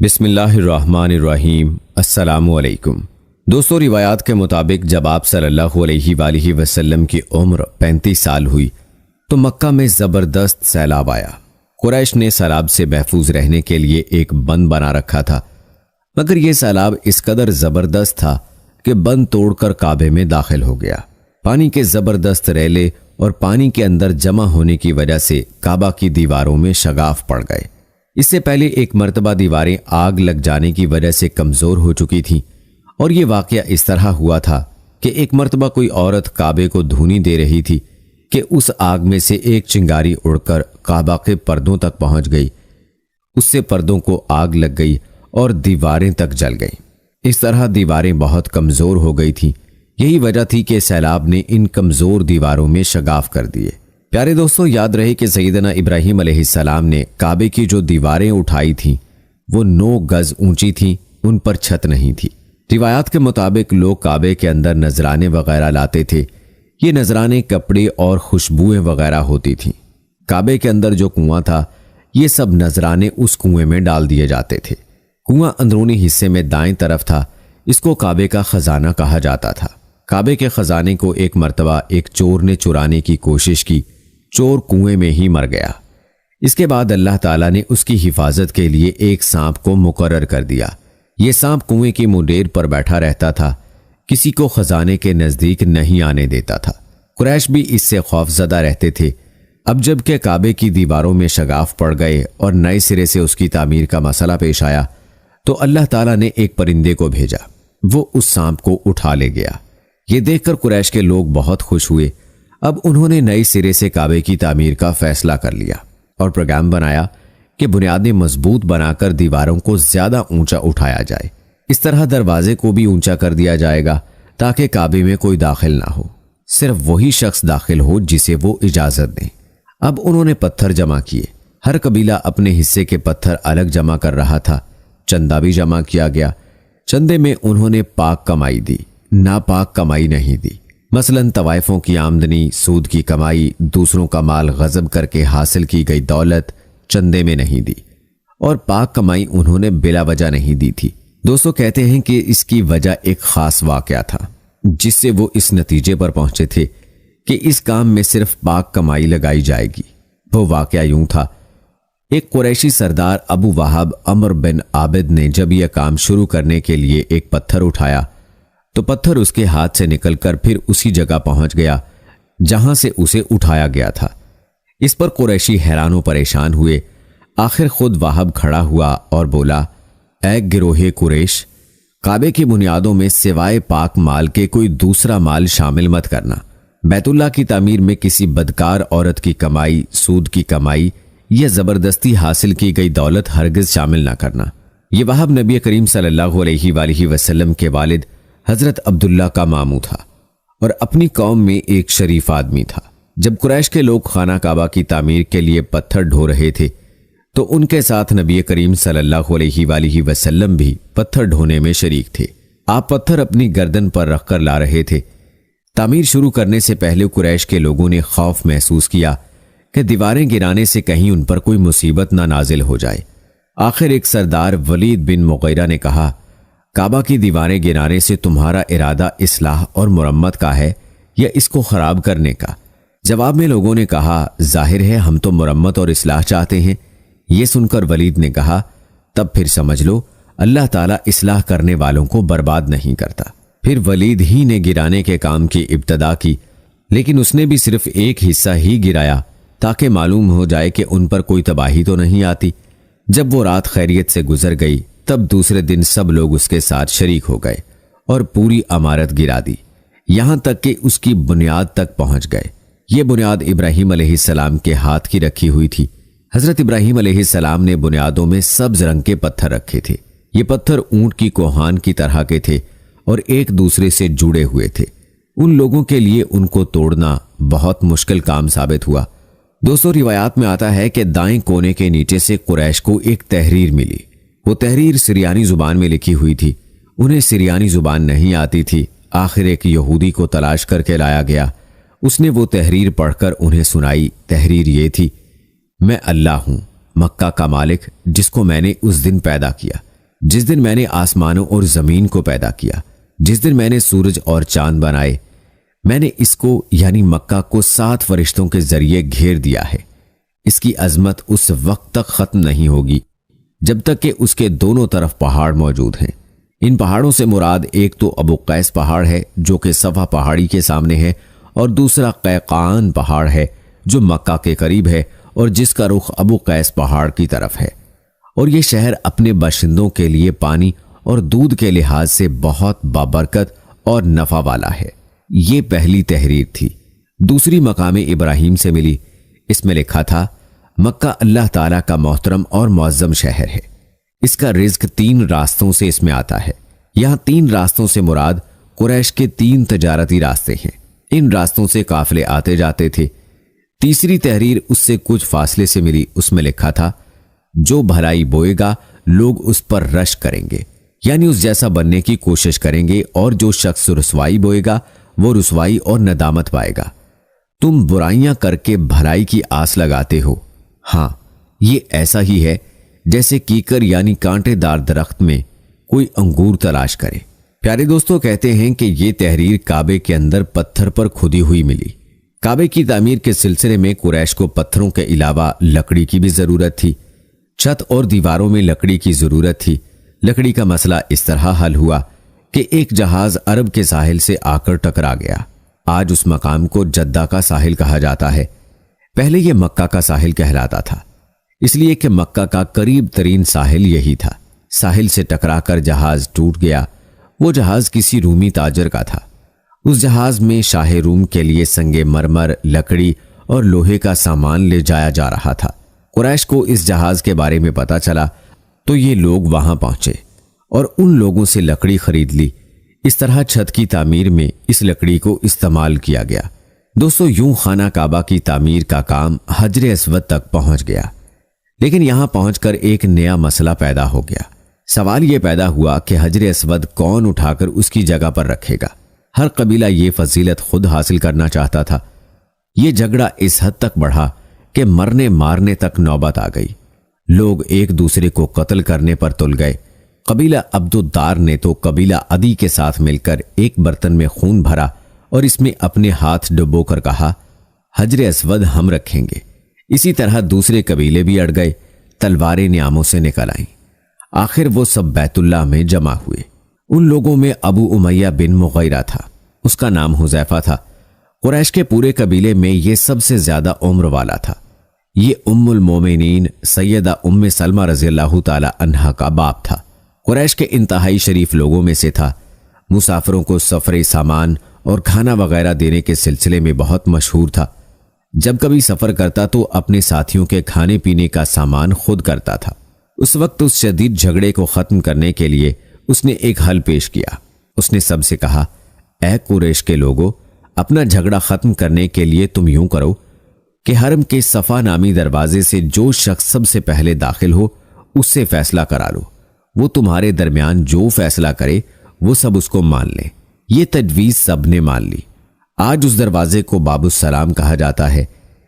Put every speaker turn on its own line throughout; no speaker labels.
بسم اللہ الرحمن الرحیم۔ السلام علیکم دوستو، روایات کے مطابق جب آپ صلی اللہ علیہ وآلہ وسلم کی عمر 35 سال ہوئی تو مکہ میں زبردست سیلاب آیا۔ قریش نے سیلاب سے محفوظ رہنے کے لیے ایک بند بنا رکھا تھا، مگر یہ سیلاب اس قدر زبردست تھا کہ بند توڑ کر کعبے میں داخل ہو گیا۔ پانی کے زبردست ریلے اور پانی کے اندر جمع ہونے کی وجہ سے کعبہ کی دیواروں میں شگاف پڑ گئے۔ اس سے پہلے ایک مرتبہ دیواریں آگ لگ جانے کی وجہ سے کمزور ہو چکی تھیں، اور یہ واقعہ اس طرح ہوا تھا کہ ایک مرتبہ کوئی عورت کعبے کو دھونی دے رہی تھی کہ اس آگ میں سے ایک چنگاری اڑ کر کعبہ کے پردوں تک پہنچ گئی۔ اس سے پردوں کو آگ لگ گئی اور دیواریں تک جل گئیں۔ اس طرح دیواریں بہت کمزور ہو گئی تھیں۔ یہی وجہ تھی کہ سیلاب نے ان کمزور دیواروں میں شگاف کر دیے۔ پیارے دوستو، یاد رہے کہ سیدنا ابراہیم علیہ السلام نے کعبے کی جو دیواریں اٹھائی تھیں وہ 9 گز اونچی تھیں، ان پر چھت نہیں تھی۔ روایات کے مطابق لوگ کعبے کے اندر نذرانے وغیرہ لاتے تھے۔ یہ نذرانے کپڑے اور خوشبوئیں وغیرہ ہوتی تھیں۔ کعبے کے اندر جو کنواں تھا، یہ سب نذرانے اس کنویں میں ڈال دیے جاتے تھے۔ کنواں اندرونی حصے میں دائیں طرف تھا۔ اس کو کعبے کا خزانہ کہا جاتا تھا۔ کعبے کے خزانے کو ایک مرتبہ ایک چور نے چرانے کی کوشش کی۔ چور کنویں میں ہی مر گیا۔ اس کے بعد اللہ تعالیٰ نے اس کی حفاظت کے لیے ایک سانپ کو مقرر کر دیا۔ یہ سانپ کنویں کی منڈیر پر بیٹھا رہتا تھا، کسی کو خزانے کے نزدیک نہیں آنے دیتا تھا۔ قریش بھی اس سے خوف زدہ رہتے تھے۔ اب جب کہ کعبے کی دیواروں میں شگاف پڑ گئے اور نئے سرے سے اس کی تعمیر کا مسئلہ پیش آیا تو اللہ تعالیٰ نے ایک پرندے کو بھیجا۔ وہ اس سانپ کو اٹھا لے گیا۔ یہ دیکھ کر قریش کے لوگ بہت خوش ہوئے۔ اب انہوں نے نئے سرے سے کعبے کی تعمیر کا فیصلہ کر لیا اور پروگرام بنایا کہ بنیادیں مضبوط بنا کر دیواروں کو زیادہ اونچا اٹھایا جائے۔ اس طرح دروازے کو بھی اونچا کر دیا جائے گا تاکہ کعبے میں کوئی داخل نہ ہو، صرف وہی شخص داخل ہو جسے وہ اجازت دیں۔ اب انہوں نے پتھر جمع کیے۔ ہر قبیلہ اپنے حصے کے پتھر الگ جمع کر رہا تھا۔ چندہ بھی جمع کیا گیا۔ چندے میں انہوں نے پاک کمائی دی، ناپاک کمائی نہیں دی۔ مثلاً طوائفوں کی آمدنی، سود کی کمائی، دوسروں کا مال غصب کر کے حاصل کی گئی دولت چندے میں نہیں دی، اور پاک کمائی انہوں نے بلا وجہ نہیں دی تھی۔ دوستو، کہتے ہیں کہ اس کی وجہ ایک خاص واقعہ تھا جس سے وہ اس نتیجے پر پہنچے تھے کہ اس کام میں صرف پاک کمائی لگائی جائے گی۔ وہ واقعہ یوں تھا۔ ایک قریشی سردار ابو وہاب عمر بن عابد نے جب یہ کام شروع کرنے کے لیے ایک پتھر اٹھایا تو پتھر اس کے ہاتھ سے نکل کر پھر اسی جگہ پہنچ گیا جہاں سے اسے اٹھایا گیا تھا۔ اس پر قریشی حیران و پریشان ہوئے۔ آخر خود وہاب کھڑا ہوا اور بولا، اے گروہ قریش، کعبے کی بنیادوں میں سوائے پاک مال کے کوئی دوسرا مال شامل مت کرنا۔ بیت اللہ کی تعمیر میں کسی بدکار عورت کی کمائی، سود کی کمائی یا زبردستی حاصل کی گئی دولت ہرگز شامل نہ کرنا۔ یہ وہاب نبی کریم صلی اللہ علیہ وآلہ وسلم کے والد حضرت عبداللہ کا ماموں تھا اور اپنی قوم میں ایک شریف آدمی تھا۔ جب قریش کے لوگ خانہ کعبہ کی تعمیر کے لیے پتھر ڈھو رہے تھے تو ان کے ساتھ نبی کریم صلی اللہ علیہ وآلہ وسلم بھی پتھر ڈھونے میں شریک تھے۔ آپ پتھر اپنی گردن پر رکھ کر لا رہے تھے۔ تعمیر شروع کرنے سے پہلے قریش کے لوگوں نے خوف محسوس کیا کہ دیواریں گرانے سے کہیں ان پر کوئی مصیبت نہ نازل ہو جائے۔ آخر ایک سردار ولید بن مغیرہ نے کہا، کعبہ کی دیواریں گرانے سے تمہارا ارادہ اصلاح اور مرمت کا ہے یا اس کو خراب کرنے کا؟ جواب میں لوگوں نے کہا، ظاہر ہے ہم تو مرمت اور اصلاح چاہتے ہیں۔ یہ سن کر ولید نے کہا، تب پھر سمجھ لو اللہ تعالیٰ اصلاح کرنے والوں کو برباد نہیں کرتا۔ پھر ولید ہی نے گرانے کے کام کی ابتدا کی، لیکن اس نے بھی صرف ایک حصہ ہی گرایا تاکہ معلوم ہو جائے کہ ان پر کوئی تباہی تو نہیں آتی۔ جب وہ رات خیریت سے گزر گئی تب دوسرے دن سب لوگ اس کے ساتھ شریک ہو گئے اور پوری عمارت گرا دی، یہاں تک کہ اس کی بنیاد تک پہنچ گئے۔ یہ بنیاد ابراہیم علیہ السلام کے ہاتھ کی رکھی ہوئی تھی۔ حضرت ابراہیم علیہ السلام نے بنیادوں میں سبز رنگ کے پتھر رکھے تھے۔ یہ پتھر اونٹ کی کوہان کی طرح کے تھے اور ایک دوسرے سے جڑے ہوئے تھے۔ ان لوگوں کے لیے ان کو توڑنا بہت مشکل کام ثابت ہوا۔ دوستو، روایات میں آتا ہے کہ دائیں کونے کے نیچے سے قریش کو ایک تحریر ملی۔ وہ تحریر سریانی زبان میں لکھی ہوئی تھی۔ انہیں سریانی زبان نہیں آتی تھی۔ آخر ایک یہودی کو تلاش کر کے لایا گیا۔ اس نے وہ تحریر پڑھ کر انہیں سنائی۔ تحریر یہ تھی، میں اللہ ہوں، مکہ کا مالک جس کو میں نے اس دن پیدا کیا۔ जिस दिन मैंने आसमानों और जमीन को पैदा किया, जिस दिन मैंने सूरज और चांद बनाए, मैंने इसको यानी मक्का को 7 फरिश्तों के जरिए घेर दिया है। इसकी अजमत उस वक्त तक खत्म नहीं होगी जब तक कि उसके दोनों तरफ पहाड़ मौजूद हैं। इन पहाड़ों से मुराद एक तो अबू कैस पहाड़ है जो कि सफा पहाड़ी के सामने है, और दूसरा कैकान पहाड़ है जो मक्का के करीब है और जिसका रुख अबू कैस पहाड़ की तरफ है। और ये शहर अपने बाशिंदों के लिए पानी और दूध के लिहाज से बहुत बाबरकत और नफा वाला है। ये पहली तहरीर थी। दूसरी मकाम इब्राहिम से मिली। इसमें लिखा था, मक्का अल्लाह ताला का मोहतरम और मुअज्जम शहर है। इसका रिज्क 3 रास्तों से इसमें आता है। यहाँ 3 रास्तों से मुराद कुरैश के 3 तजारती रास्ते हैं। इन रास्तों से काफिले आते जाते थे। तीसरी तहरीर उससे कुछ फासले से मिली। उसमें लिखा था, जो भलाई बोएगा लोग उस पर रश करेंगे, यानी उस जैसा बनने की कोशिश करेंगे, और जो शख्स रुसवाई बोएगा वो रुसवाई और नदामत पाएगा। तुम बुराइयां करके भलाई की आस लगाते हो। हाँ, ये ऐसा ही है जैसे कीकर यानी कांटेदार दरख्त में कोई अंगूर तलाश करे। प्यारे दोस्तों, कहते हैं कि ये तहरीर काबे के अंदर पत्थर पर खुदी हुई मिली। काबे की तामीर के सिलसिले में कुरैश को पत्थरों के अलावा लकड़ी की भी जरूरत थी। छत और दीवारों में लकड़ी की जरूरत थी। लकड़ी का मसला इस तरह हल हुआ कि एक जहाज अरब के साहिल से आकर टकरा गया। आज उस मकाम को जद्दा का साहिल कहा जाता है। पहले यह मक्का का साहिल कहलाता था, इसलिए कि मक्का का करीब तरीन साहिल यही था। साहिल से टकराकर जहाज टूट गया। वो जहाज किसी रूमी ताजर का था। उस जहाज में शाह रूम के लिए संगे मरमर, लकड़ी और लोहे का सामान ले जाया जा रहा था। कुरैश को इस जहाज के बारे में पता चला तो ये लोग वहां पहुंचे और उन लोगों से लकड़ी खरीद ली। इस तरह छत की तामीर में इस लकड़ी को इस्तेमाल किया गया। दोस्तों, यूं खाना काबा की तामीर का काम हजर अस्वद तक पहुंच गया। लेकिन यहां पहुंचकर एक नया मसला पैदा हो गया। सवाल यह पैदा हुआ कि हजर अस्वद कौन उठाकर उसकी जगह पर रखेगा। हर कबीला ये फजीलत खुद हासिल करना चाहता था। यह झगड़ा इस हद तक बढ़ा कि मरने मारने तक नौबत आ गई। लोग एक दूसरे को कत्ल करने पर तुल गए। कबीला अब्दुद्दार ने तो कबीला अदी के साथ मिलकर एक बर्तन में खून भरा और इसमें अपने हाथ डुबोकर कहा, हजर अस्वद हम रखेंगे। इसी तरह दूसरे कबीले भी अड़ गए। तलवारें न्यामों से निकल आईं। आखिर वो सब बैतुल्लाह में जमा हुए। उन लोगों में अबू उमैया बिन मुगैरा था। उसका नाम हुज़ैफा था। कुरैश के पूरे कबीले में ये सबसे ज्यादा उम्र वाला था। ये उम्मुल मोमिनीन सैयदा उम्मे सलमा रज़ियल्लाहु ताला अन्हा का बाप था। कुरैश के इंतहाई शरीफ लोगों में से था। मुसाफिरों को सफरे सामान और खाना वगैरह देने के सिलसिले में बहुत मशहूर था। जब कभी सफर करता तो अपने साथियों के खाने पीने का सामान खुद करता था। उस वक्त उस शदीद झगड़े को खत्म करने के लिए उसने एक हल पेश किया। उसने सबसे कहा, ऐ कुरैश के लोगों, अपना झगड़ा खत्म करने के लिए तुम यूं करो कि हरम के सफा नामी दरवाजे से जो शख्स सबसे पहले दाखिल हो उससे फैसला करा लो। वो तुम्हारे दरमियान जो फैसला करे वो सब उसको मान ले। ये तजवीज सब ने मान ली। आज उस दरवाजे को बाबुस्सलाम कहा जाता है।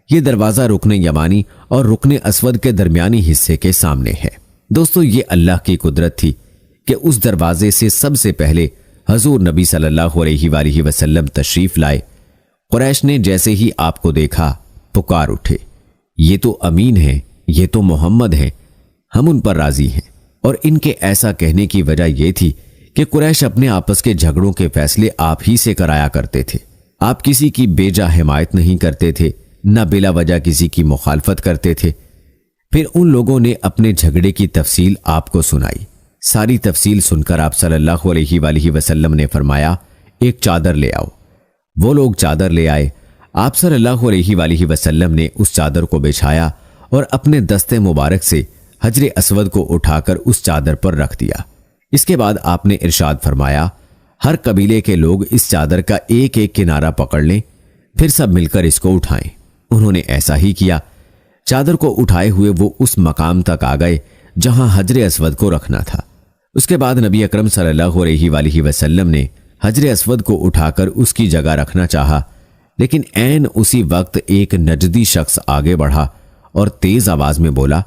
ये दरवाजा रुकने यमानी और रुकने अस्वद के दरमियानी हिस्से के सामने है। दोस्तों, ये अल्लाह की कुदरत थी कि उस दरवाजे से सबसे पहले हजूर नबी सल्लल्लाहु अलैहि वसल्लम तशरीफ लाए। कुरैश ने जैसे ही आपको देखा पुकार उठे, ये तो अमीन है, ये तो मोहम्मद हैं, हम उन पर राजी हैं। और इनके ऐसा कहने की वजह यह थी कि कुरैश अपने आपस के झगड़ों के फैसले आप ही से कराया करते थे। आप किसी की बेजा हिमायत नहीं करते थे, न बिला वजह किसी की मुखालफत करते थे। फिर उन लोगों ने अपने झगड़े की तफसील आपको सुनाई। सारी तफसील सुनकर आप सल्लल्लाहु अलैहि वसल्लम ने फरमाया, एक चादर ले आओ। वो लोग चादर ले आए। आप सल्लल्लाहु अलैहि वसल्लम ने उस चादर को बिछाया और अपने दस्ते मुबारक से हजर अस्वद को उठाकर उस चादर पर रख दिया। इसके बाद आपने इरशाद फरमाया, हर कबीले के लोग इस चादर का एक एक किनारा पकड़ लें, फिर सब मिलकर इसको उठाएं। उन्होंने ऐसा ही किया। चादर को उठाए हुए वो उस मकाम तक आ गए जहां हजर अस्वद को रखना था। उसके बाद नबी अकरम सल्लल्लाहु अलैहि वसल्लम ने हजर अस्वद को उठाकर उसकी जगह रखना चाहा, लेकिन ऐन उसी वक्त एक नजदी शख्स आगे बढ़ा और तेज आवाज में बोला,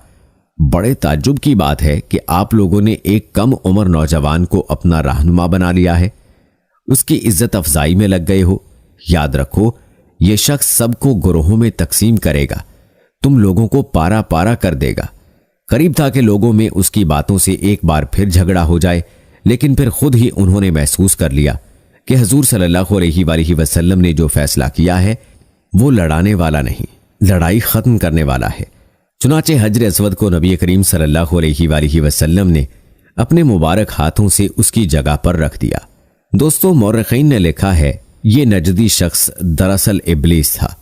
बड़े ताज्जुब की बात है कि आप लोगों ने एक कम उम्र नौजवान को अपना रहनुमा बना लिया है, उसकी इज्जत अफजाई में लग गए हो। याद रखो, यह शख्स सबको गुरोहों में तकसीम करेगा, तुम लोगों को पारा पारा कर देगा। करीब था कि लोगों में उसकी बातों से एक बार फिर झगड़ा हो जाए, लेकिन फिर खुद ही उन्होंने महसूस कर लिया कि हजूर सल्लल्लाहु अलैहि वसल्लम ने जो फैसला किया है वो लड़ाने वाला नहीं, लड़ाई खत्म करने वाला है। चुनाचे हजर अस्वद को नबी करीम सल्लल्लाहु अलैहि वसल्लम ने अपने मुबारक हाथों से उसकी जगह पर रख दिया। दोस्तों, मौरखीन ने लिखा है ये नजदी शख्स दरअसल इब्लीस था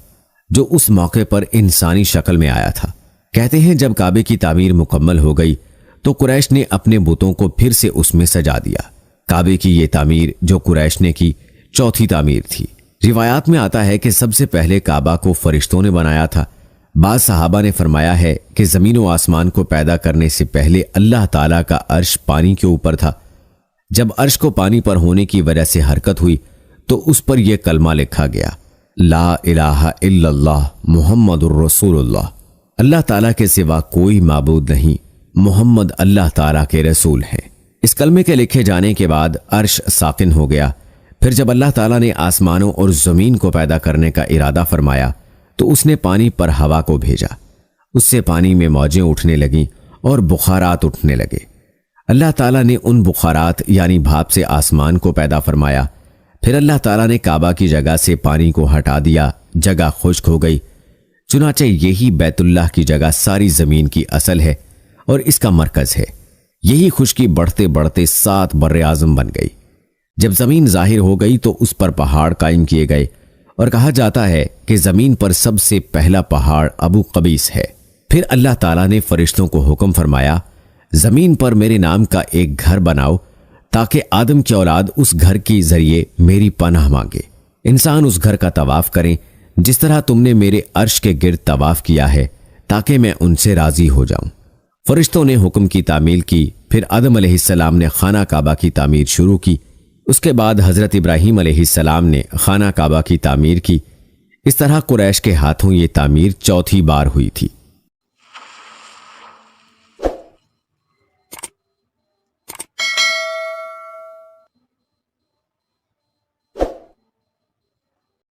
जो उस मौके पर इंसानी शक्ल में आया था। कहते हैं जब काबे की तामीर मुकम्मल हो गई तो कुरैश ने अपने बुतों को फिर से उसमें सजा दिया। काबे की ये तामीर जो कुरैश ने की चौथी तामीर थी। रिवायात में आता है कि सबसे पहले काबा को फरिश्तों ने बनाया था। बाज़ सहाबा ने फरमाया है कि ज़मीन व आसमान को पैदा करने से पहले अल्लाह ताला का अर्श पानी के ऊपर था। जब अर्श को पानी पर होने की वजह से हरकत हुई तो उस पर यह कलमा लिखा गया, ला इलाहा इल्लल्लाह मुहम्मदुर रसूलुल्लाह। अल्लाह ताला के सिवा कोई माबूद नहीं, मोहम्मद अल्लाह ताला के रसूल हैं। इस कलमे के लिखे जाने के बाद अर्श साकिन हो गया। फिर जब अल्लाह ताला ने आसमानों और ज़मीन को पैदा करने का इरादा फरमाया तो उसने पानी पर हवा को भेजा। उससे पानी में मौजें उठने लगीं और बुखारात उठने लगे। अल्लाह ताला ने उन बुखारात यानी भाप से आसमान को पैदा फरमाया। फिर अल्लाह ताला ने काबा की जगह से पानी को हटा दिया, जगह खुश्क हो गई। चुनाचे यही बैतुल्लाह की जगह सारी ज़मीन की असल है और इसका मरकज़ है। यही खुश्की बढ़ते बढ़ते 7 बर्रे आज़म बन गई। जब ज़मीन ज़ाहिर हो गई तो उस पर पहाड़ कायम किए गए और कहा जाता है कि ज़मीन पर सबसे पहला पहाड़ अबू कबीस है। फिर अल्लाह ताला ने फरिश्तों को हुक्म फरमाया, ज़मीन पर मेरे नाम का एक घर बनाओ ताकि आदम की औलाद उस घर के जरिए मेरी पनाह मांगे। इंसान उस घर का तवाफ करें जिस तरह तुमने मेरे अर्श के गिर्द तवाफ किया है, ताकि मैं उनसे राजी हो जाऊं। फरिश्तों ने हुक्म की तामील की। फिर आदम अलैहिस्सलाम ने खाना काबा की तामीर शुरू की। उसके बाद हजरत इब्राहीम अलैहिस्सलाम ने खाना काबा की तामीर की। इस तरह कुरैश के हाथों ये तामीर चौथी बार हुई थी।